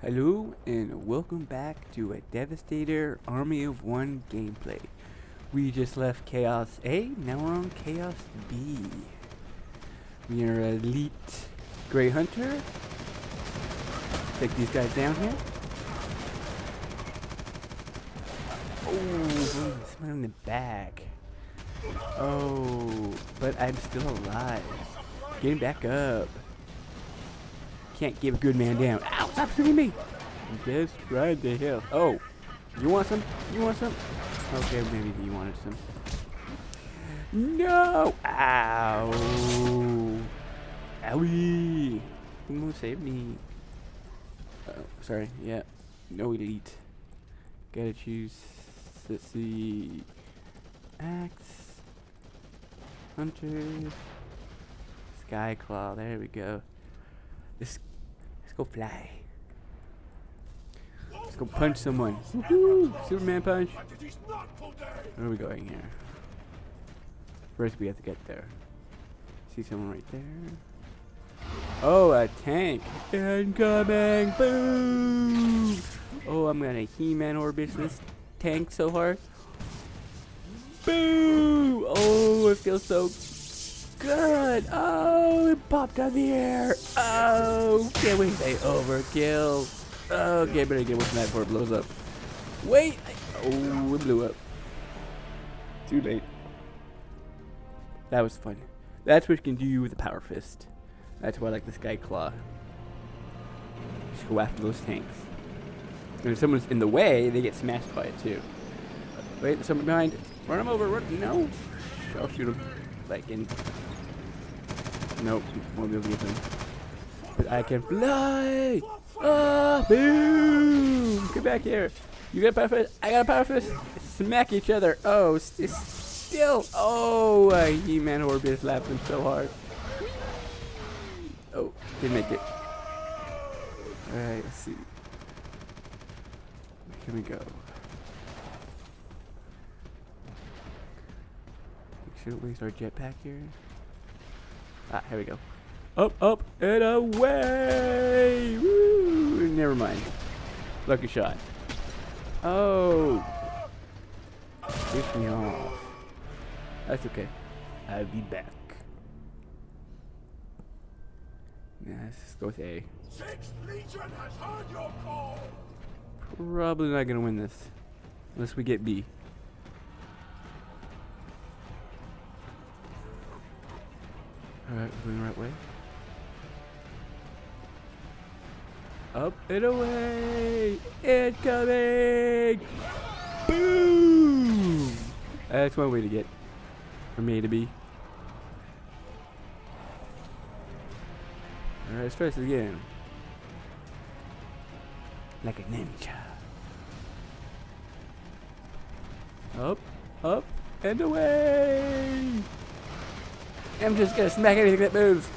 Hello and welcome back to a Devastator Army of One gameplay. We just left Chaos A, now we're on Chaos B. We are Elite Grey Hunter. Take these guys down here. Oh, someone in the back. Oh, but I'm still alive. Getting back up. Can't give a good man down. Ow, stop shooting me! Just right the hell. Oh, you want some? You want some? Okay, maybe you wanted some. No! Ow! Owie! Who save me? Oh, sorry. Yeah. No elite. Gotta choose. Let's see. Axe. Hunter. Skyclaw. There we go. Let's go fly. Let's go punch someone. Woohoo! Superman punch. Where are we going here? First we have to get there. See someone right there. Oh, a tank. Incoming! Boom! Oh, I'm gonna He-Man orbit this tank so hard. Boom! Oh, it feels so good. Oh, it popped out of the air. Oh, can't we say overkill? Oh, okay, better get away from that before it blows up. Wait. Oh, it blew up. Too late. That was fun. That's what you can do with a power fist. That's why I like the Skyclaw. Just go after those tanks. And if someone's in the way, they get smashed by it too. Wait, there's someone behind. Run him over. No. I'll shoot him. Like in. Nope, won't be able to get them. But I can fly! Ah, boom! Get back here. You got a power fist? I got a power fist. Smack each other. Oh, still. Oh, He-Man Orbit is laughing so hard. Oh, didn't make it. Alright, let's see. Here we go. Make sure we waste our jetpack here. Ah, here we go. Up, up, and away! Woo! Never mind. Lucky shot. Oh! Push me off. That's okay. I'll be back. Yeah, let's just go with A. Sixth Legion has heard your call. Probably not gonna win this. Unless we get B. Alright, we're going the right way. Up and away! Incoming! Boom! That's one way to get from A to B. Alright, let's try this again. Like a ninja. Up, up, and away! I'm just gonna smack anything that moves.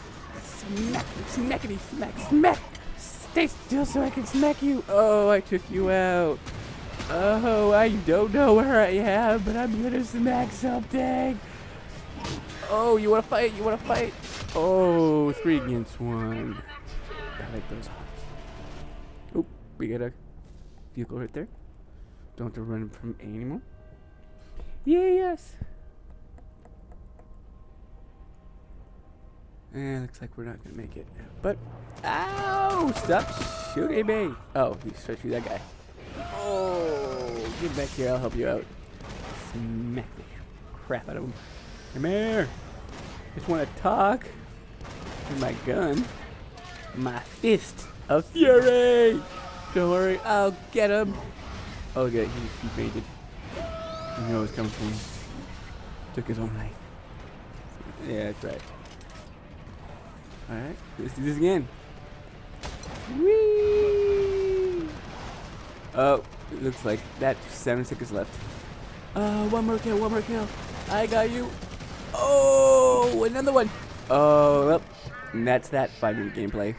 Smack, smackety, smack, smack. Stay still so I can smack you. Oh, I took you out. Oh, I don't know where I am, but I'm gonna smack something. Oh, you wanna fight? You wanna fight? Oh, 3 against 1. I like those odds. Oh, we got a vehicle right there. Don't have to run from A anymore. Yes. Eh, looks like we're not gonna make it. But, ow! Stop shooting me! Oh, you should shoot that guy. Oh, get back here, I'll help you out. Smack the crap out of him. Come here! Just wanna talk with my gun. My fist of fury! Don't worry, I'll get him! Oh, good, he fainted. You know it's coming from him. Took his own life. Yeah, that's right. Alright, let's do this again. Whee! Oh, it looks like that 7 seconds left. One more kill, one more kill. I got you. Oh, another one. Oh, well, and that's that 5-minute gameplay.